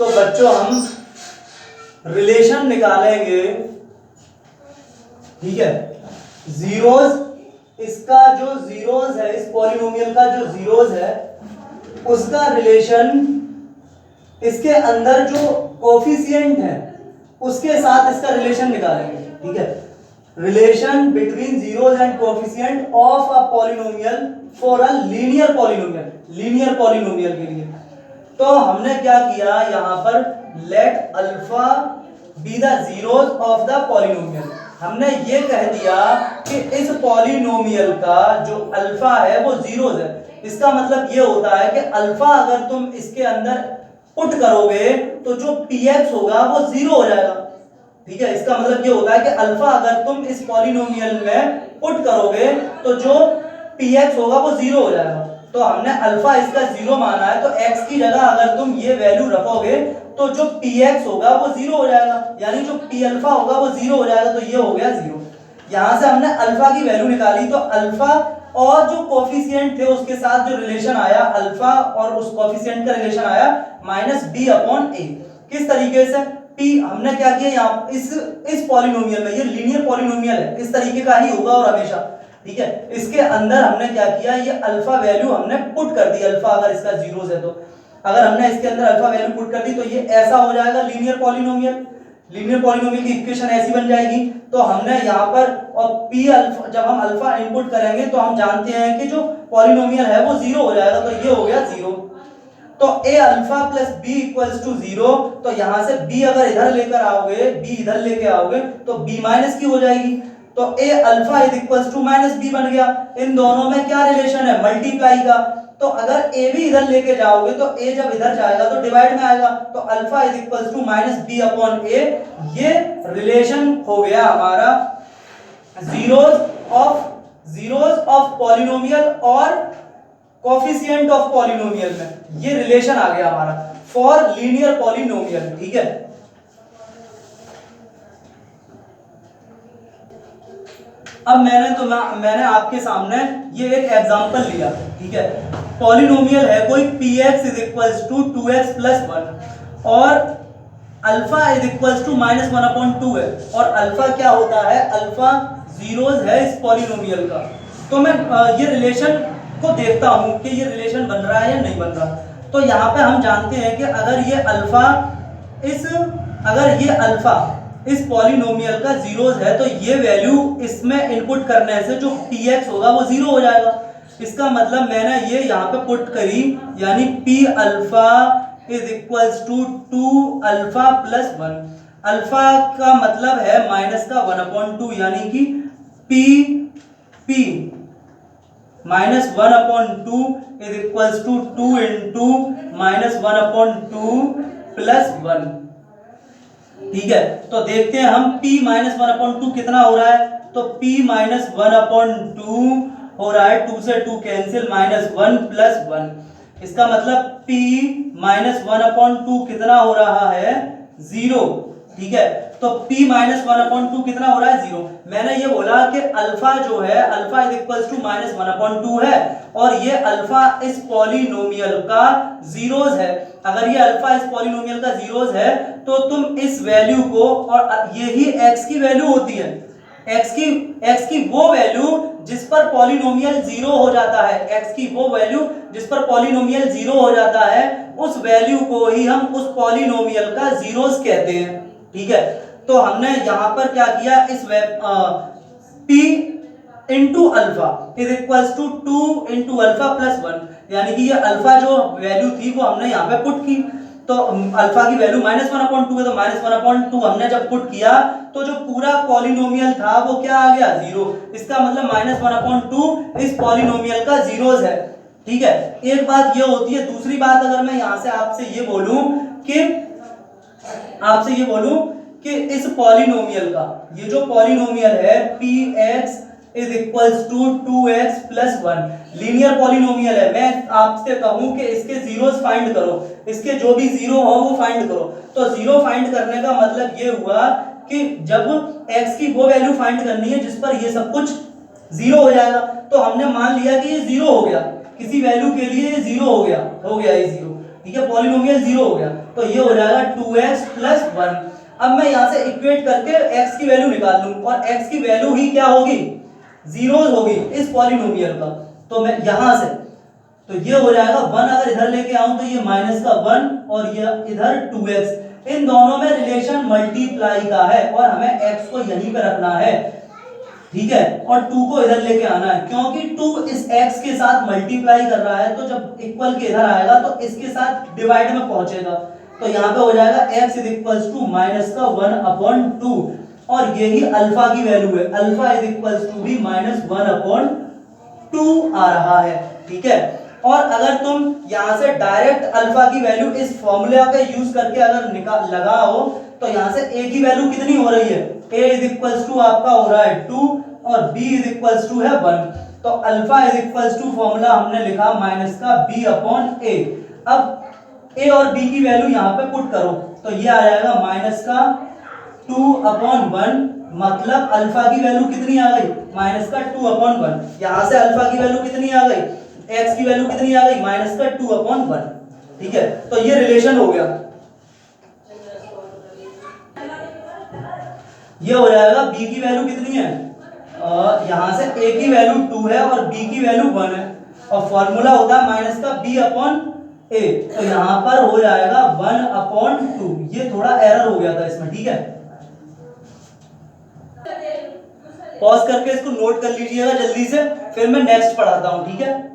तो बच्चों हम रिलेशन निकालेंगे, ठीक है, जीरोज, इसका जो जीरोज है, इस पॉलिनोमियल का जो जीरोज है उसका रिलेशन इसके अंदर जो कोफिशिएंट है उसके साथ इसका रिलेशन निकालेंगे, ठीक है। Relation between zeros and coefficient of a polynomial for a linear polynomial, linear polynomial के लिए। तो हमने क्या किया यहां पर, let alpha be the zeros of the polynomial. हमने ये कह दिया कि इस पॉलिनोमियल का जो अल्फा है वो जीरोज है। इसका मतलब ये होता है कि अल्फा अगर तुम इसके अंदर पुट करोगे तो जो px होगा वो जीरो हो जाएगा, ठीक है। इसका मतलब ये होता है कि अल्फा अगर तुम इस पॉलिनोमियल में पुट करोगे तो जो px होगा वो जीरो हो जाएगा। तो हमने अल्फा इसका जीरो माना है, तो x की जगह अगर तुम ये वैल्यू रखोगे तो जो px होगा वो जीरो हो जाएगा, यानी जो p अल्फा होगा वो जीरो हो जाएगा। तो ये हो गया जीरो। यहां से हमने अल्फा की वैल्यू निकाली, तो अल्फा और जो कोफिशिएंट थे उसके साथ जो रिलेशन आया, अल्फा और उस कोफिशिएंट का रिलेशन आया -b/a। किस तरीके से, p हमने क्या किया यहाँ इस पॉलिनोमियल में, ये लीनियर पॉलिनोमियल है, इस तरीके का ही होगा और हमेशा, ठीक है। इसके अंदर हमने क्या किया, ये अल्फा वैल्यू हमने पुट कर दी, अल्फा अगर इसका जीरोस है तो अगर हमने इसके अंदर अल्फा वैल्यू पुट कर दी तो ये ऐसा हो जाएगा लीनियर पॉलिनोमियल। लीनियर पॉलिनोमियल की इक्वेशन ऐसी बन जाएगी। तो हमने यहाँ पर और p अल्फा, जब हम अल्फा इनपुट करेंगे तो हम जानते हैं कि जो पॉलिनोमियल है वो जीरो हो जाएगा, तो ये हो गया जीरो। तो a alpha plus b equals to zero. तो यहाँ से b अगर इधर लेकर आओगे, b इधर लेके आओगे तो b माइनस की हो जाएगी। तो a alpha is equals to minus b बन गया। इन दोनों में क्या रिलेशन है, मल्टीप्लाई का। तो अगर a भी इधर लेके जाओगे तो a जब इधर जाएगा तो डिवाइड में आएगा, तो alpha is equals to minus b upon a। ये रिलेशन हो गया हमारा जीरोज ऑफ पॉलिनोमियल और कोफिशिएंट ऑफ पॉलिनोमियल में ये रिलेशन आ गया हमारा फॉर लीनियर पॉलिनोमियल, ठीक है। अब मैंने आपके सामने ये एक एग्जांपल लिया, ठीक है। पॉलिनोमियल है कोई px is equals to 2x plus 1 और अल्फा इज इक्वल्स टू -1/2 है, और अल्फा क्या होता है, अल्फा जीरोज है इस पॉलिनोमियल का। तो मैं ये रिलेशन को देखता हूं कि ये रिलेशन बन रहा है या नहीं बन रहा। तो यहाँ पे हम जानते हैं कि अगर ये अल्फा इस पॉलिनोमियल का जीरोज है तो ये वैल्यू इसमें इनपुट करने से जो px होगा वो जीरो हो जाएगा। इसका मतलब मैंने ये यहाँ पे पुट करी, यानी p alpha is equals to 2 alpha plus 1। Alpha का मतलब है माइनस का 1/2, यानी कि p -1/2 is equals to 2 into -1/2 plus 1, ठीक है। तो देखते हैं हम p -1/2 कितना हो रहा है। तो p -1/2 हो रहा है, 2 से 2 कैंसिल, -1 प्लस 1। इसका मतलब p -1/2 कितना हो रहा है, 0, ठीक है। तो p -1/2 कितना हो रहा है, 0। मैंने ये बोला कि अल्फा जो है, अल्फा इज इक्वल्स टू -1/2 है और ये अल्फा इस पॉलिनोमियल का जीरोज है। अगर ये अल्फा इस पॉलिनोमियल का जीरोज है तो तुम इस वैल्यू को, और यही x की वैल्यू होती है, x की वो वैल्यू जिस पर पॉलिनोमियल जीरो हो जाता है, x की वो वैल्यू जिस पर पॉलिनोमियल जीरो हो जाता है, उस वैल्यू को ही हम उस पॉलिनोमियल का जीरोज कहते हैं, ठीक है। तो हमने यहां पर क्या किया, इस p into alpha is equals to 2 into alpha plus 1, यानी कि ये अल्फा जो वैल्यू थी वो हमने यहाँ पे पुट की। तो अल्फा की वैल्यू -1/2 है, तो -1/2 हमने जब पुट किया तो जो पूरा पॉलिनोमियल था वो क्या आ गया, 0। इसका मतलब -1/2 इस पॉलिनोमियल का जीरोज है, ठीक है। एक बात ये होती है। दूसरी बात, अगर मैं यहां से आपसे ये बोलूं कि इस पॉलिनोमियल का, ये जो पॉलिनोमियल है px is equals to 2x plus 1 linear polynomial है, मैं आपसे कहूं कि इसके जीरोस फाइंड करो, इसके जो भी जीरो हो वो फाइंड करो। तो जीरो फाइंड करने का मतलब ये हुआ कि जब x की वो वैल्यू फाइंड करनी है जिस पर ये सब कुछ जीरो हो जाएगा। तो हमने मान लिया कि ये जीरो हो गया, किसी वैल्यू के लिए ये जीरो हो गया ये जीरो, ठीक है, पॉलिनोमियल जीरो हो गया। तो ये हो जाएगा 2x प्लस 1। अब मैं यहाँ से इक्वेट करके x की वैल्यू निकाल लूं और x की वैल्यू ही क्या होगी, जीरोस होगी इस पॉलिनोमियल का। तो मैं यहाँ से तो ये हो जाएगा 1 अगर इधर लेके आऊं तो ये माइनस का 1 और ये इधर 2x, इन दोनों में रिलेशन मल्टीप्लाई का है और हमें x को यहीं पे रखना है, ठीक है, और 2 को इधर लेके आना है क्योंकि 2 इस x के साथ मल्टीप्लाई कर रहा है, तो जब इक्वल के इधर आएगा तो इसके साथ डिवाइड में पहुंचेगा। तो यहाँ पे हो जाएगा x is equals to minus का 1/2 और यही अल्फा की वैल्यू है, अल्फा इज इक्वल्स टू भी -1/2 आ रहा है, ठीक है। और अगर तुम यहां से डायरेक्ट अल्फा की वैल्यू इस फॉर्मूला का यूज करके अगर निकाल लगाओ तो यहां से a की वैल्यू कितनी हो रही है, a इज इक्वल्स टू आपका हो रहा है 2 और b इज इक्वल्स टू है 1। तो alpha is equals to formula हमने लिखा माइनस का b अपॉन a। अब a और b की वैल्यू यहां पे पुट करो तो ये आ जाएगा माइनस का 2/1, मतलब अल्फा की वैल्यू कितनी आ गई, माइनस का 2/1। यहां से अल्फा की वैल्यू कितनी आ गई, x की वैल्यू कितनी आ गई, माइनस का 2/1, ठीक है। तो ये रिलेशन हो गया, ये हो जाएगा b की वैल्यू कितनी है, यहां से a की वैल्यू 2 है और b की वैल्यू 1 है और फॉर्मूला होता है माइनस का b अपॉन a, तो यहां पर हो जाएगा 1/2। ये थोड़ा एरर हो गया था इसमें, ठीक है। पॉज करके इसको नोट कर लीजिएगा जल्दी से, फिर मैं नेक्स्ट पढ़ाता हूं, ठीक है।